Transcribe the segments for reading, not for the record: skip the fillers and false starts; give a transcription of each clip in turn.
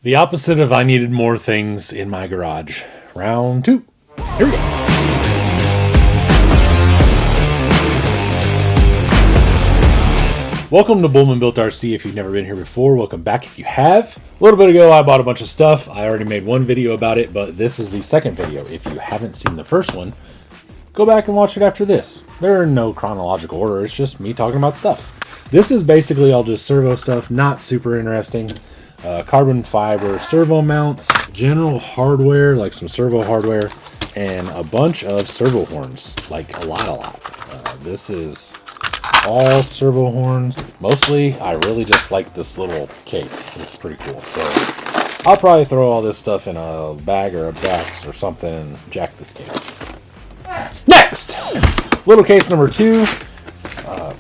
The opposite of I needed more things in my garage. Round 2. Here we go. Welcome to Bullman Built RC. If you've never been here before, welcome back if you have. A little bit ago, I bought a bunch of stuff. I already made one video about it, but this is the second video. If you haven't seen the first one, go back and watch it after this. They're in no chronological order. It's just me talking about stuff. This is basically all just servo stuff, not super interesting. Carbon fiber servo mounts, general hardware, like some servo hardware, and a bunch of servo horns, like a lot. This is all servo horns. Mostly, I really just like this little case. It's pretty cool. So I'll probably throw all this stuff in a bag or a box or something and jack this case. Next, little case number 2.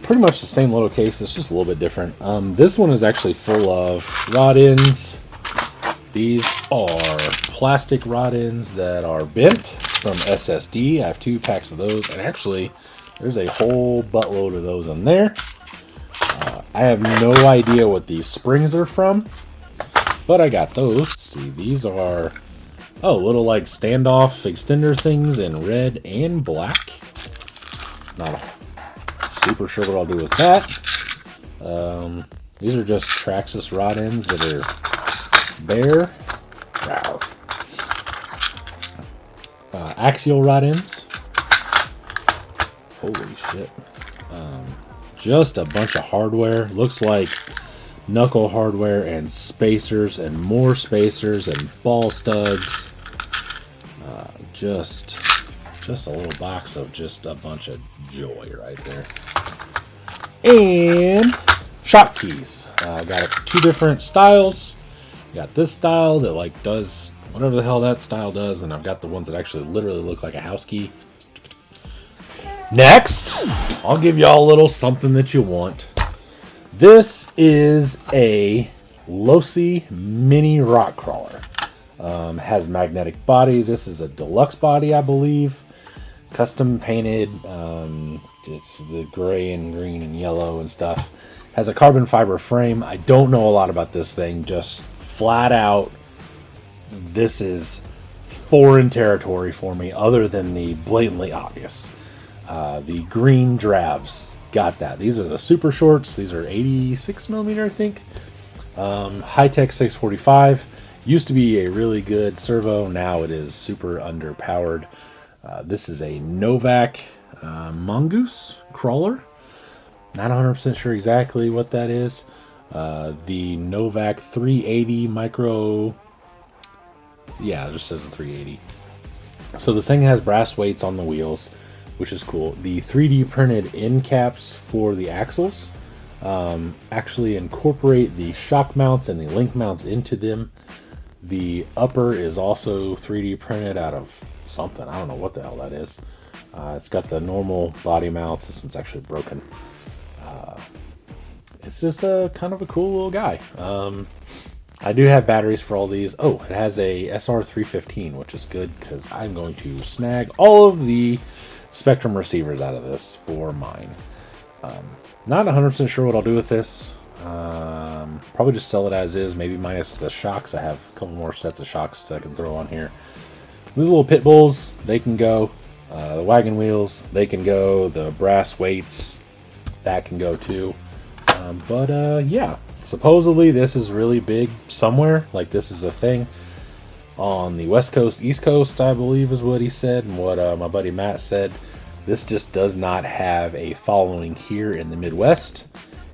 Pretty much the same little case, it's just a little bit different. This one is actually full of rod ends. These are plastic rod ends that are bent from SSD. I have 2 packs of those, and actually there's a whole buttload of those in there. I have no idea what these springs are from, but I got those. Let's see, these are little like standoff extender things in red and black. Not super sure what I'll do with that. These are just Traxxas rod ends that are bare. Axial rod ends. Holy shit. Just a bunch of hardware. Looks like knuckle hardware and spacers and more spacers and ball studs. Just a little box of just a bunch of joy right there. And shock keys. I've got 2 different styles. Got this style that like does whatever the hell that style does, and I've got the ones that actually literally look like a house key. Next, I'll give y'all a little something that you want. This is a Losi mini rock crawler. Has magnetic body. This is a deluxe body, I believe. Custom painted. It's the gray and green and yellow and stuff. Has a carbon fiber frame. I don't know a lot about this thing. Just flat out, this is foreign territory for me, other than the blatantly obvious. The green drabs, got that. These are the super shorts. These are 86 millimeter, I think. High-tech 645. Used to be a really good servo. Now it is super underpowered. This is a Novak Mongoose crawler. Not 100% sure exactly what that is. The Novak 380 micro. Yeah, it just says the 380. So this thing has brass weights on the wheels, which is cool. The 3D printed end caps for the axles actually incorporate the shock mounts and the link mounts into them. The upper is also 3D printed out of something. I don't know what the hell that is. It's got the normal body mounts. This one's actually broken. It's just a kind of a cool little guy. I do have batteries for all these. Oh, it has a SR315, which is good because I'm going to snag all of the Spectrum receivers out of this for mine. Not 100% sure what I'll do with this. Probably just sell it as is, maybe minus the shocks. I have a couple more sets of shocks that I can throw on here. These little pit bulls, they can go. The wagon wheels, they can go. The brass weights, that can go too. Yeah, supposedly this is really big somewhere. Like, this is a thing on the West Coast, East Coast, I believe is what he said, and what my buddy Matt said. This just does not have a following here in the Midwest,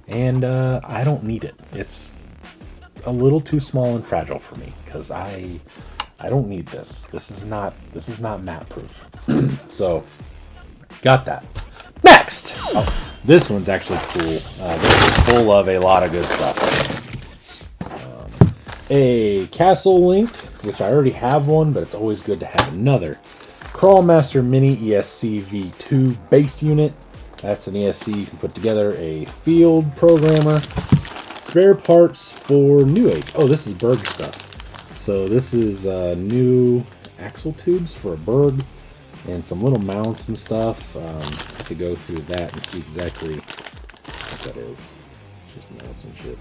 and I don't need it. It's a little too small and fragile for me because I don't need this. This is not mat proof. So got that. Next, this one's actually cool. This is full of a lot of good stuff. A Castle Link, which I already have one, but it's always good to have another. Crawlmaster Mini ESC V2 base unit. That's an ESC you can put together. A field programmer. Spare parts for New Age. Oh, this is Berg stuff. So this is new axle tubes for a Berg and some little mounts and stuff. To go through that and see exactly what that is. Just mounts and shit.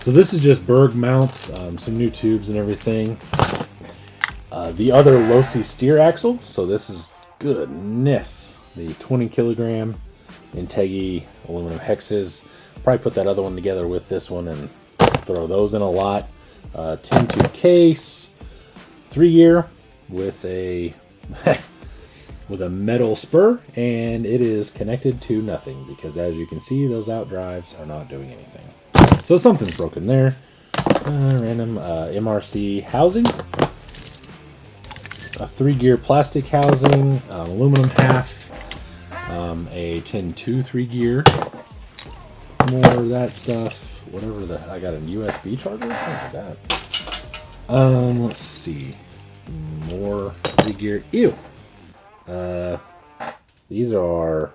So this is just Berg mounts, some new tubes and everything. The other Losi steer axle. So this is, goodness, the 20 kilogram Integi aluminum hexes. Probably put that other one together with this one and throw those in a lot. 10 tube case, 3-gear with a with a metal spur, and it is connected to nothing because, as you can see, those out drives are not doing anything. So something's broken there. Random MRC housing, a 3-gear plastic housing, aluminum half, a 10-2 3-gear, more of that stuff. Whatever I got a USB charger. What is that? Let's see, more 3-gear. Ew. These are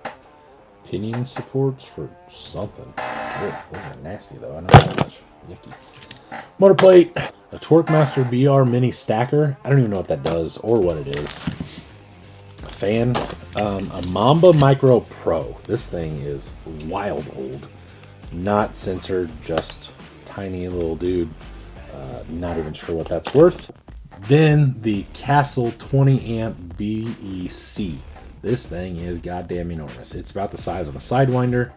pinion supports for something. Those are nasty though. I know that much. Yucky. Motor plate, a Torque Master BR mini stacker. I don't even know what that does or what it is. A fan, a Mamba Micro Pro. This thing is wild old. Not censored, just tiny little dude. Not even sure what that's worth. Then the Castle 20 amp BEC. This thing is goddamn enormous. It's about the size of a Sidewinder,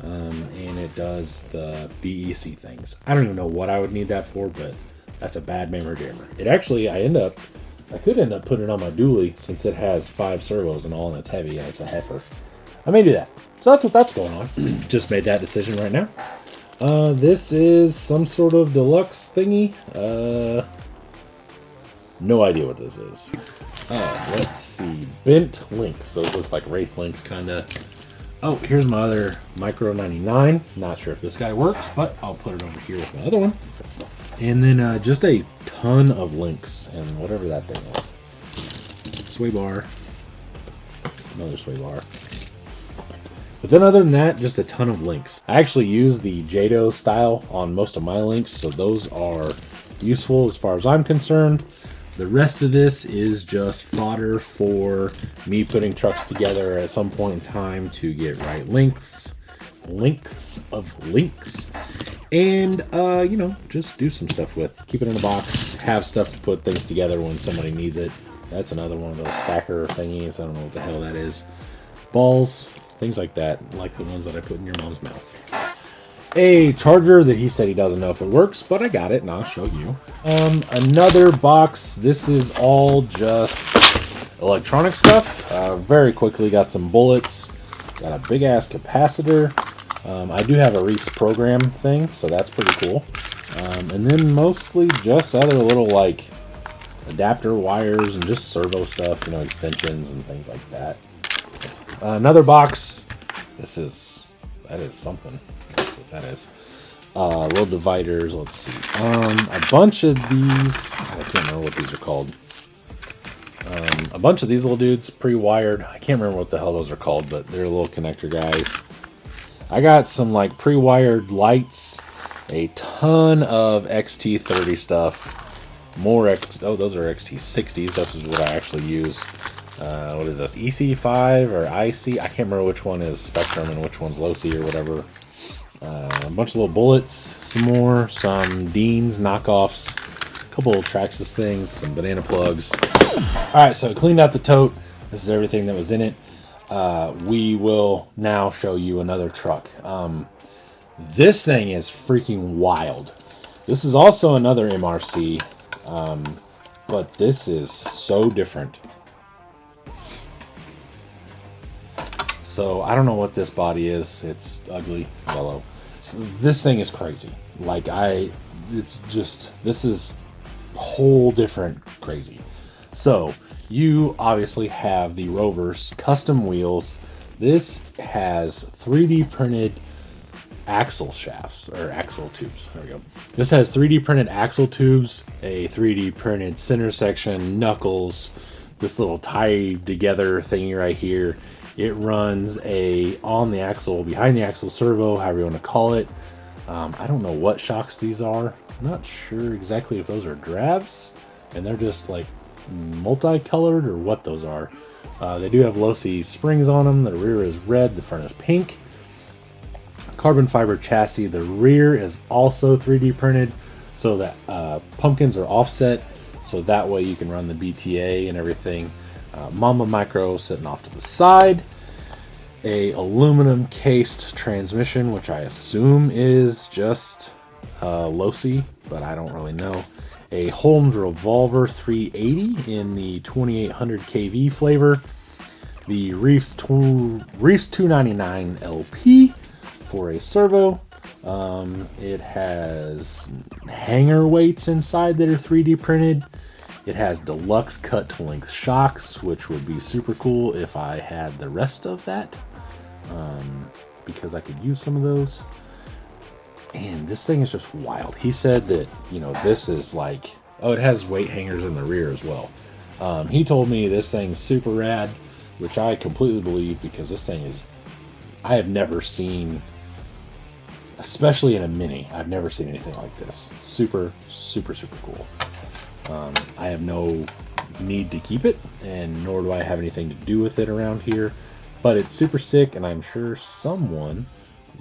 and it does the BEC things. I don't even know what I would need that for, but that's a bad mammer jammer. It actually, I could end up putting it on my dually since it has 5 servos and all, and it's heavy and it's a heifer. I may do that. So that's what that's going on. Just made that decision right now. This is some sort of deluxe thingy. No idea what this is. Let's see. Bent links. Those look like Wraith links, kind of. Oh, here's my other Micro 99. Not sure if this guy works, but I'll put it over here with my other one. And then just a ton of links and whatever that thing is. Sway bar. Another sway bar. But then other than that, just a ton of links. I actually use the Jado style on most of my links, so those are useful as far as I'm concerned. The rest of this is just fodder for me putting trucks together at some point in time to get right lengths of links, and you know, just do some stuff with. Keep it in a box, have stuff to put things together when somebody needs it. That's another one of those stacker thingies. I don't know what the hell that is. Balls, things like that, like the ones that I put in your mom's mouth. A charger that he said he doesn't know if it works, but I got it and I'll show you. Another box. This is all just electronic stuff. Very quickly got some bullets. Got a big ass capacitor. I do have a Reefs program thing, so that's pretty cool. And then mostly just other little like adapter wires and just servo stuff, you know, extensions and things like that. Another box. That is something. That's what that is. Little dividers. Let's see. A bunch of these. I can't remember what these are called. A bunch of these little dudes pre-wired. I can't remember what the hell those are called, but they're little connector guys. I got some like pre-wired lights. A ton of XT30 stuff. More those are XT60s. This is what I actually use. What is this? EC5 or IC? I can't remember which one is Spectrum and which one's Losi or whatever. A bunch of little bullets, some Deans knockoffs, a couple of Traxxas things, some banana plugs. Alright, so I cleaned out the tote. This is everything that was in it. We will now show you another truck. This thing is freaking wild. This is also another MRC, but this is so different. So I don't know what this body is. It's ugly yellow. So this thing is crazy. Like this is whole different crazy. So you obviously have the Rover's custom wheels. This has 3D printed axle shafts or axle tubes. There we go. This has 3D printed axle tubes, a 3D printed center section, knuckles, this little tie together thingy right here. It runs on the axle, behind the axle servo, however you want to call it. I don't know what shocks these are. I'm not sure exactly if those are drabs and they're just like multicolored or what those are. They do have Losi springs on them. The rear is red, the front is pink. carbon fiber chassis. The rear is also 3D printed, so that pumpkins are offset, so that way you can run the BTA and everything. Mama Micro sitting off to the side. A aluminum cased transmission, which I assume is just Losi, but I don't really know. A Holmes Revolver 380 in the 2800 kV flavor. The Reefs 299 LP for a servo. It has hanger weights inside that are 3D printed. It has deluxe cut to length shocks, which would be super cool if I had the rest of that, because I could use some of those. And this thing is just wild. He said that, you know, this is like, oh, it has weight hangers in the rear as well. He told me this thing's super rad, which I completely believe, because this thing is, I have never seen, especially in a mini, I've never seen anything like this. Super, super, super cool. I have no need to keep it, and nor do I have anything to do with it around here, but it's super sick, and I'm sure someone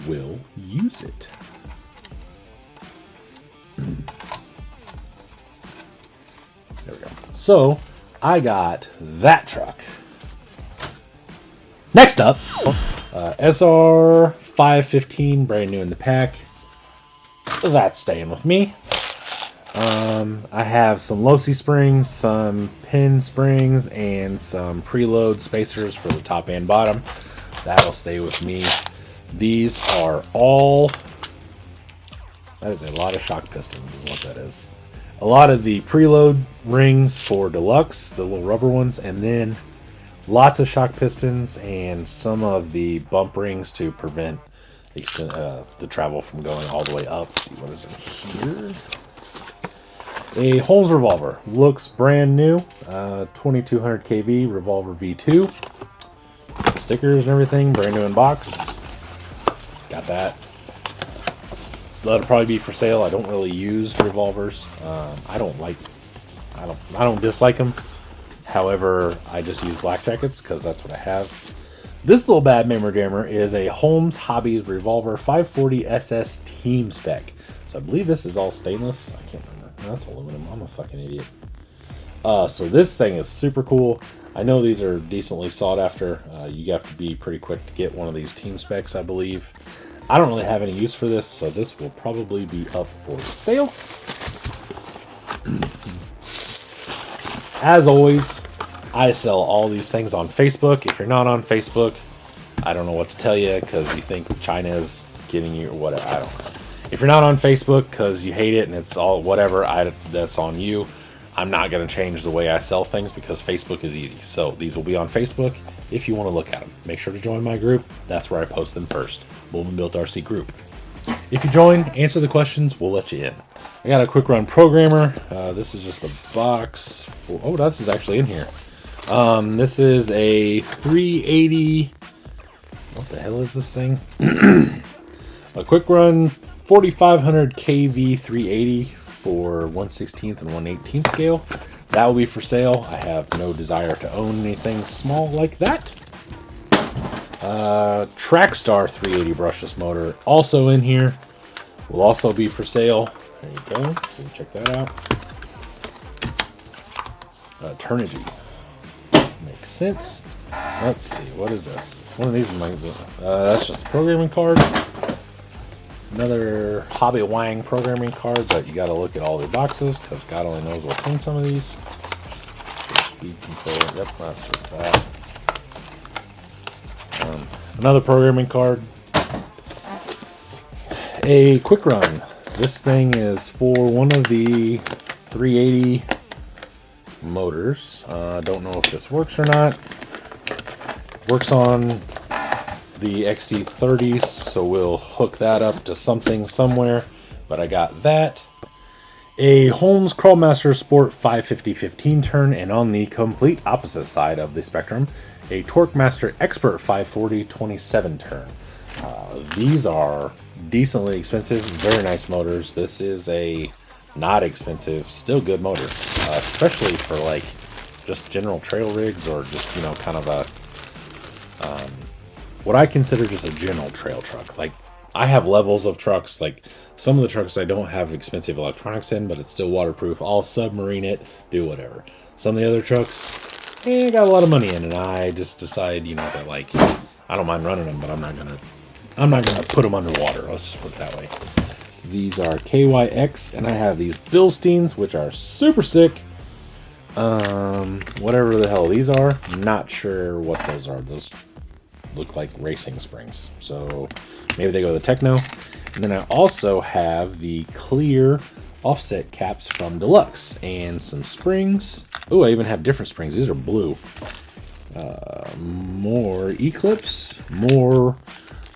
will use it. There we go. So I got that truck. Next up, SR 515, brand new in the pack. That's staying with me. I have some Losi springs, some pin springs, and some preload spacers for the top and bottom. That'll stay with me. These are all, that is a lot of shock pistons is what that is. A lot of the preload rings for deluxe, the little rubber ones, and then lots of shock pistons and some of the bump rings to prevent the travel from going all the way up. Let's see what is in here. A Holmes Revolver, looks brand new, 2200 kV Revolver V2. Stickers and everything, brand new in box. Got that. That'll probably be for sale. I don't really use revolvers. I don't dislike them. However, I just use black jackets because that's what I have. This little bad memory jammer is a Holmes Hobbies Revolver 540 SS Team Spec. So I believe this is all stainless. I can't remember. No, that's aluminum. I'm a fucking idiot. So this thing is super cool. I know these are decently sought after. You have to be pretty quick to get one of these team specs, I believe. I don't really have any use for this, so this will probably be up for sale. As always, I sell all these things on Facebook. If you're not on Facebook, I don't know what to tell you, because you think China is getting you or whatever. I don't know. If you're not on Facebook because you hate it and it's all whatever, that's on you. I'm not going to change the way I sell things because Facebook is easy. So these will be on Facebook if you want to look at them. Make sure to join my group. That's where I post them first. Bullman Built RC group. If you join, answer the questions, we'll let you in. I got a quick run programmer. This is just a box. Oh, this is actually in here. This is a 380. What the hell is this thing? A quick run 4500 kV 380 for 1/16 and 1/18 scale. That will be for sale. I have no desire to own anything small like that. Trackstar 380 brushless motor also in here. Will also be for sale. There you go. So you check that out. Turnigy. Makes sense. Let's see. What is this? One of these might be. That's just a programming card. Another Hobby Wang programming card, but you got to look at all the boxes because God only knows what's in some of these. Speed control. Yep, that's just that. Another programming card. A quick run. This thing is for one of the 380 motors. I don't know if this works or not. Works on the XT30s, so we'll hook that up to something somewhere. But I got that. A Holmes Crawlmaster Sport 550 15 turn, and on the complete opposite side of the spectrum, a Torquemaster Expert 540 27 turn. These are decently expensive, very nice motors. This is a not expensive, still good motor, especially for like just general trail rigs or just, you know, kind of a what I consider just a general trail truck. Like, I have levels of trucks. Like some of the trucks I don't have expensive electronics in, but it's still waterproof. I'll submarine it, do whatever. Some of the other trucks, I got a lot of money in, and I just decide, you know, that like I don't mind running them, but I'm not gonna put them underwater. Let's just put it that way. So these are KYX, and I have these Bilsteins, which are super sick. Whatever the hell these are, not sure what those are. Those look like racing springs, so maybe they go to the Techno. And then I also have the clear offset caps from Deluxe and some springs. Oh, I even have different springs. These are blue. More Eclipse, more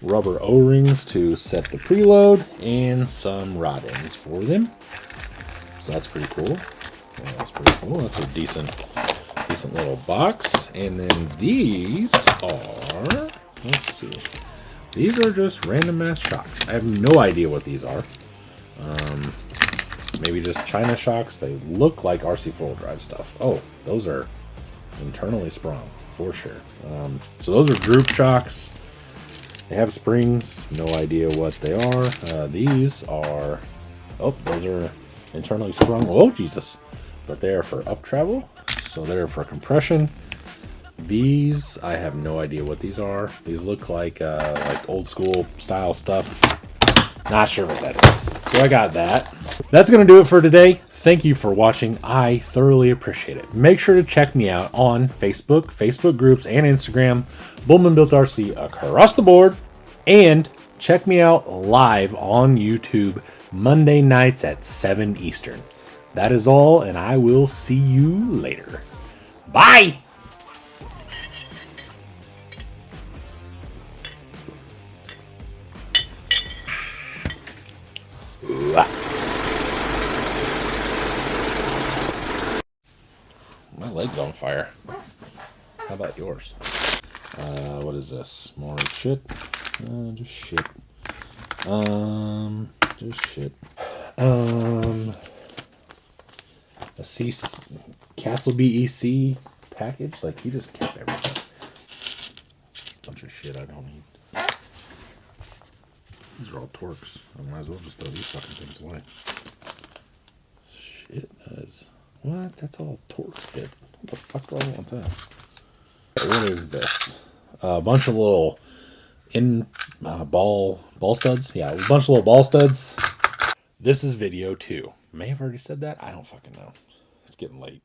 rubber O-rings to set the preload, and some rod ends for them. So that's pretty cool. Yeah, that's pretty cool. That's a decent little box. And then these are, let's see, these are just random ass shocks. I have no idea what these are. Maybe just China shocks. They look like RC four-wheel drive stuff. Oh, those are internally sprung for sure. So those are group shocks. They have springs. No idea what they are. These are, oh, those are internally sprung. Oh, Jesus. But they are for up travel. So they're for compression. These, I have no idea what these are. These look like old school style stuff. Not sure what that is. So I got that. That's going to do it for today. Thank you for watching. I thoroughly appreciate it. Make sure to check me out on Facebook groups, and Instagram. Bullman Built RC across the board. And check me out live on YouTube Monday nights at 7 Eastern. That is all, and I will see you later. Bye! My leg's on fire. How about yours? What is this? More shit? Just shit. Just shit. A Castle BEC package? Like, he just kept everything. Bunch of shit I don't need. These are all Torques. I might as well just throw these fucking things away. Shit, that is... What? That's all Torque shit. What the fuck do I want that? What is this? A bunch of little ball studs. Yeah, a bunch of little ball studs. This is video 2. May have already said that. I don't fucking know. It's getting late.